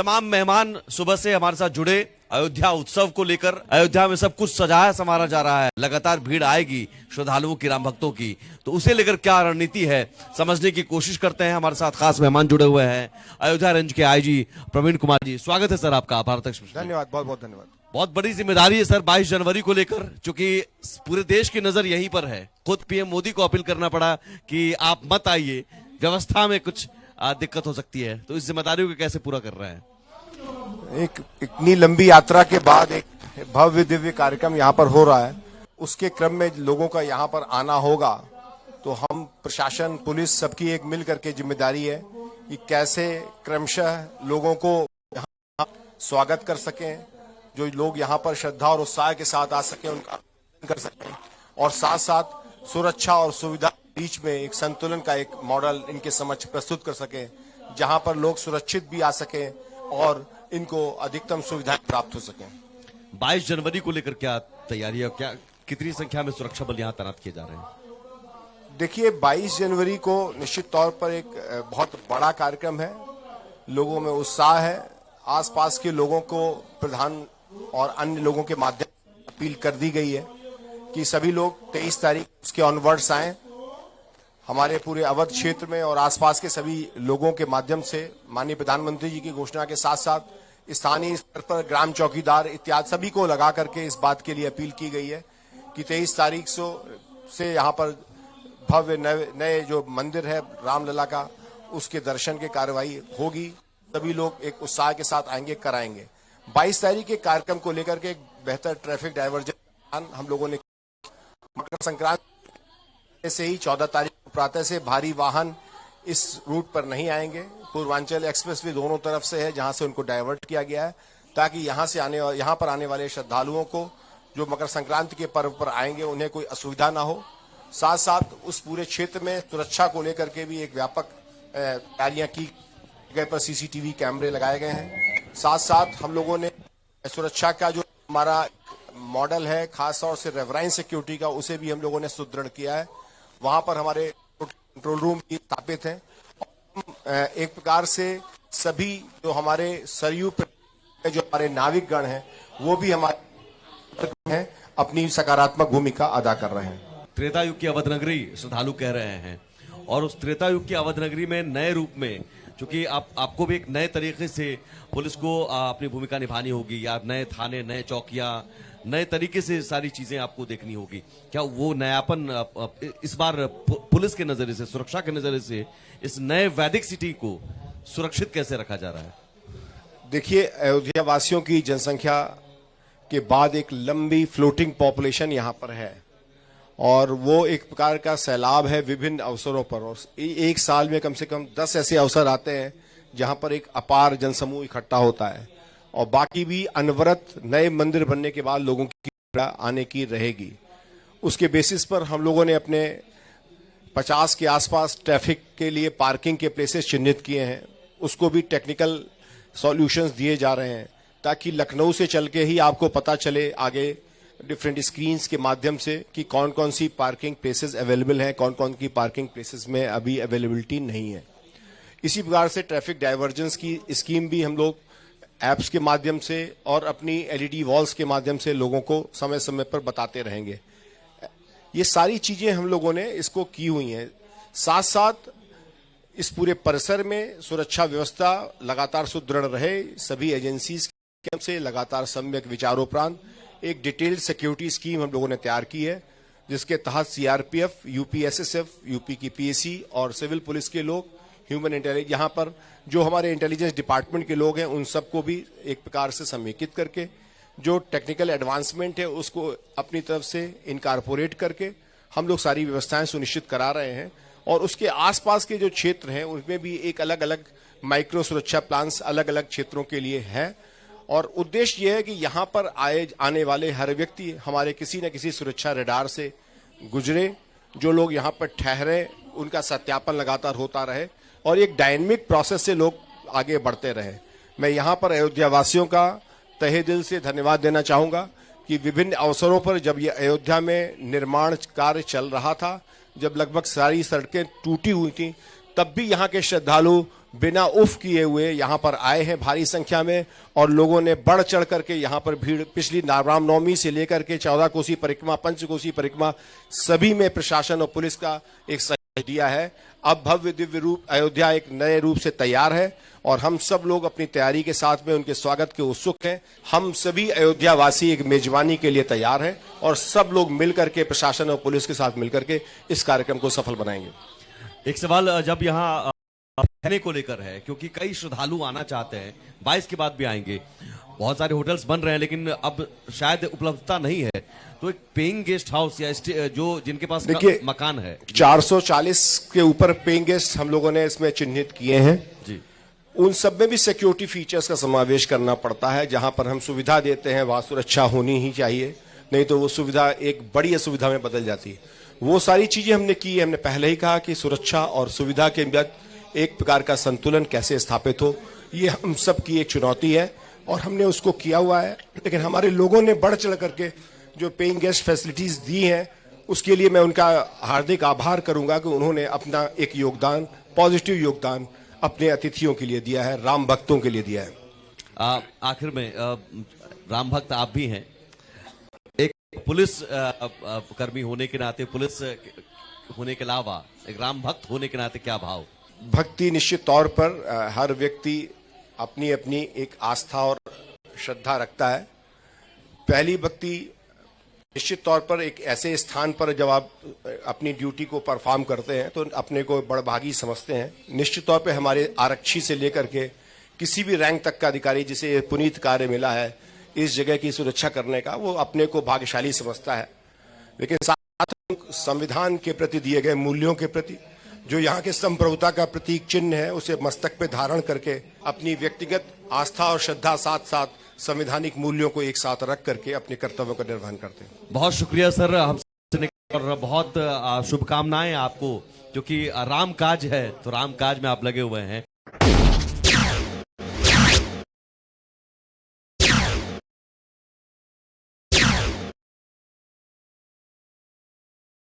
तमाम मेहमान सुबह से हमारे साथ जुड़े अयोध्या उत्सव को लेकर। अयोध्या में सब कुछ सजाया संवारा जा रहा है, लगातार भीड़ आएगी श्रद्धालुओं की, राम भक्तों की, तो उसे लेकर क्या रणनीति है समझने की कोशिश करते हैं। हमारे साथ खास मेहमान जुड़े हुए हैं, अयोध्या रेंज के आईजी प्रवीण कुमार जी। स्वागत है सर आपका भारत एक्सप्रेस में। धन्यवाद, बहुत बहुत धन्यवाद। बहुत बड़ी जिम्मेदारी है सर 22 जनवरी को लेकर, क्योंकि पूरे देश की नजर यहीं पर है। खुद पीएम मोदी को अपील करना पड़ा कि आप मत आइए, व्यवस्था में कुछ दिक्कत हो सकती है, तो इस जिम्मेदारी को कैसे पूरा कर रहे हैं? एक इतनी लंबी यात्रा के बाद एक भव्य दिव्य कार्यक्रम यहाँ पर हो रहा है, उसके क्रम में लोगों का यहाँ पर आना होगा, तो हम प्रशासन, पुलिस, सबकी एक मिल करके जिम्मेदारी है कि कैसे क्रमशः लोगों को यहाँ स्वागत कर सकें, जो लोग यहाँ पर श्रद्धा और उत्साह के साथ आ सकें, उनका कर सकें, और साथ साथ सुरक्षा और सुविधा के बीच में एक संतुलन का एक मॉडल इनके समक्ष प्रस्तुत कर सकें, जहां पर लोग सुरक्षित भी आ सकें और इनको अधिकतम सुविधाएं प्राप्त हो सकें। 22 जनवरी को लेकर क्या तैयारी है, क्या कितनी संख्या में सुरक्षा बल यहाँ तैनात किए जा रहे हैं? देखिए, 22 जनवरी को निश्चित तौर पर एक बहुत बड़ा कार्यक्रम है, लोगों में उत्साह है। आसपास के लोगों को प्रधान और अन्य लोगों के माध्यम से अपील कर दी गई है कि सभी लोग 23 तारीख उसके ऑनवर्ड्स आएं। हमारे पूरे अवध क्षेत्र में और आसपास के सभी लोगों के माध्यम से माननीय प्रधानमंत्री जी की घोषणा के साथ साथ स्थानीय स्तर पर ग्राम चौकीदार इत्यादि सभी को लगा करके इस बात के लिए अपील की गई है कि 23 तारीख से यहाँ पर भव्य नए जो मंदिर है रामलला का, उसके दर्शन की कार्रवाई होगी। सभी लोग एक उत्साह के साथ आएंगे, कराएंगे। 22 तारीख के कार्यक्रम को लेकर के एक बेहतर ट्रैफिक डायवर्जन हम लोगों ने, मकर संक्रांति से ही 14 तारीख को प्रातः से भारी वाहन इस रूट पर नहीं आएंगे। पूर्वांचल एक्सप्रेस वे दोनों तरफ से है, जहां से उनको डाइवर्ट किया गया है, ताकि यहाँ पर आने वाले श्रद्धालुओं को जो मकर संक्रांति के पर्व पर आएंगे उन्हें कोई असुविधा ना हो। साथ साथ उस पूरे क्षेत्र में सुरक्षा को लेकर के भी एक व्यापक तैयारियां की गए, पर सीसीटीवी कैमरे लगाए गए हैं। साथ साथ हम लोगों ने सुरक्षा का जो हमारा मॉडल है, खास तौर से रेवराइन सिक्योरिटी का, उसे भी हम लोगों ने सुदृढ़ किया है। वहां पर हमारे कंट्रोल रूम भी स्थापित हैं। एक प्रकार से सभी जो हमारे सरयू जो हमारे नाविक गण हैं, वो भी हमारे हैं, अपनी सकारात्मक भूमिका अदा कर रहे हैं। त्रेता युग की अवध नगरी श्रद्धालु कह रहे हैं, और उस त्रेता युग की अवध नगरी में नए रूप में, क्योंकि आपको भी एक नए तरीके से पुलिस को अपनी भूमिका निभानी होगी, या नए थाने, नए चौकियां, नए तरीके से सारी चीजें आपको देखनी होगी। क्या वो नयापन इस बार पुलिस के नजरिए से, सुरक्षा के नजरिए से इस नए वैदिक सिटी को सुरक्षित कैसे रखा जा रहा है? देखिए, अयोध्या वासियों की जनसंख्या के बाद एक लंबी फ्लोटिंग पॉपुलेशन यहाँ पर है, और वो एक प्रकार का सैलाब है विभिन्न अवसरों पर। और एक साल में कम से कम 10 ऐसे अवसर आते हैं जहां पर एक अपार जनसमूह इकट्ठा होता है, और बाकी भी अनवरत नए मंदिर बनने के बाद लोगों की आने की रहेगी। उसके बेसिस पर हम लोगों ने अपने 50 के आसपास ट्रैफिक के लिए पार्किंग के प्लेसेस चिन्हित किए हैं। उसको भी टेक्निकल सॉल्यूशंस दिए जा रहे हैं, ताकि लखनऊ से चल के ही आपको पता चले आगे डिफरेंट स्क्रीन्स के माध्यम से कि कौन कौन सी पार्किंग प्लेसेस अवेलेबल हैं, कौन कौन की पार्किंग प्लेसेस में अभी अवेलेबिलिटी नहीं है। इसी प्रकार से ट्रैफिक डाइवर्जेंस की स्कीम भी हम लोग ऐप्स के माध्यम से और अपनी एलईडी वॉल्स के माध्यम से लोगों को समय समय पर बताते रहेंगे। ये सारी चीजें हम लोगों ने इसको की हुई हैं। साथ साथ इस पूरे परिसर में सुरक्षा व्यवस्था लगातार सुदृढ़ रहे, सभी एजेंसीज से लगातार सम्यक विचारोपरांत एक डिटेल्ड सिक्योरिटी स्कीम हम लोगों ने तैयार की है, जिसके तहत सीआरपीएफ, यूपीएसएसएफ, यूपी की पीएसी और सिविल पुलिस के लोग, ह्यूमन इंटेलिजेंस, यहाँ पर जो हमारे इंटेलिजेंस डिपार्टमेंट के लोग हैं, उन सबको भी एक प्रकार से समेकित करके जो टेक्निकल एडवांसमेंट है उसको अपनी तरफ से इनकारपोरेट करके हम लोग सारी व्यवस्थाएं सुनिश्चित करा रहे हैं। और उसके आसपास के जो क्षेत्र हैं उनमें भी एक अलग अलग माइक्रो सुरक्षा प्लान्स अलग अलग क्षेत्रों के लिए हैं, और उद्देश्य यह है कि यहाँ पर आने वाले हर व्यक्ति हमारे किसी न किसी सुरक्षा रडार से गुजरे, जो लोग यहाँ पर ठहरे उनका सत्यापन लगातार होता रहे, और एक डायनेमिक प्रोसेस से लोग आगे बढ़ते रहे। मैं यहाँ पर अयोध्या वासियों का तहे दिल से धन्यवाद देना चाहूंगा कि विभिन्न अवसरों पर जब ये अयोध्या में निर्माण कार्य चल रहा था, जब लगभग सारी सड़कें टूटी हुई थी, तब भी यहाँ के श्रद्धालु बिना उफ किए हुए यहाँ पर आए हैं भारी संख्या में, और लोगों ने बढ़ चढ़ करके यहाँ पर भीड़ पिछली रामनवमी से लेकर के 14 कोसी परिक्रमा, पंचकोसी परिक्रमा, सभी में प्रशासन और पुलिस का एक सहयोग दिया है। अब भव्य दिव्य रूप अयोध्या एक नए रूप से तैयार है और हम सब लोग अपनी तैयारी के साथ में उनके स्वागत के उत्सुक हैं। हम सभी अयोध्या वासी एक मेजबानी के लिए तैयार हैं और सब लोग मिलकर के प्रशासन और पुलिस के साथ मिलकर के इस कार्यक्रम को सफल बनाएंगे। एक सवाल जब यहाँ रहने को लेकर है, क्योंकि कई श्रद्धालु आना चाहते हैं, 22 के बाद भी आएंगे, बहुत सारे होटल्स बन रहे हैं, लेकिन अब शायद उपलब्धता नहीं है, तो एक पेइंग गेस्ट हाउस या जो जिनके पास मकान है 440 के ऊपर पेइंग गेस्ट हम लोगों ने इसमें चिन्हित किए हैं जी, उन सब में भी सिक्योरिटी फीचर्स का समावेश करना पड़ता है। जहां पर हम सुविधा देते हैं वहां सुरक्षा होनी ही चाहिए, नहीं तो वो सुविधा एक बड़ी असुविधा में बदल जाती है। वो सारी चीजें हमने की है। हमने पहले ही कहा कि सुरक्षा और सुविधा के बीच एक प्रकार का संतुलन कैसे स्थापित हो, ये हम सब की एक चुनौती है और हमने उसको किया हुआ है। लेकिन हमारे लोगों ने बढ़ चढ़ करके जो पेइंग गेस्ट फैसिलिटीज दी हैं, उसके लिए मैं उनका हार्दिक आभार करूंगा कि उन्होंने अपना एक योगदान, पॉजिटिव योगदान अपने अतिथियों के लिए दिया है, राम भक्तों के लिए दिया है। आखिर में राम भक्त आप भी हैं, एक पुलिस कर्मी होने के नाते, पुलिस होने के अलावा एक राम भक्त होने के नाते क्या भाव? भक्ति निश्चित तौर पर हर व्यक्ति अपनी अपनी एक आस्था और श्रद्धा रखता है। पहली भक्ति निश्चित तौर पर एक ऐसे स्थान पर जब आप अपनी ड्यूटी को परफॉर्म करते हैं तो अपने को बड़भागी समझते हैं। निश्चित तौर पे हमारे आरक्षी से लेकर के किसी भी रैंक तक का अधिकारी जिसे पुनीत कार्य मिला है इस जगह की सुरक्षा करने का, वो अपने को भाग्यशाली समझता है। लेकिन साथ संविधान के प्रति दिए गए मूल्यों के प्रति, जो यहाँ के संप्रभुता का प्रतीक चिन्ह है, उसे मस्तक पे धारण करके अपनी व्यक्तिगत आस्था और श्रद्धा साथ साथ संवैधानिक मूल्यों को एक साथ रख करके अपने कर्तव्यों का निर्वहन करते हैं। बहुत शुक्रिया सर, हमसे और बहुत शुभकामनाएं आपको, क्योंकि राम काज है तो राम काज में आप लगे हुए हैं।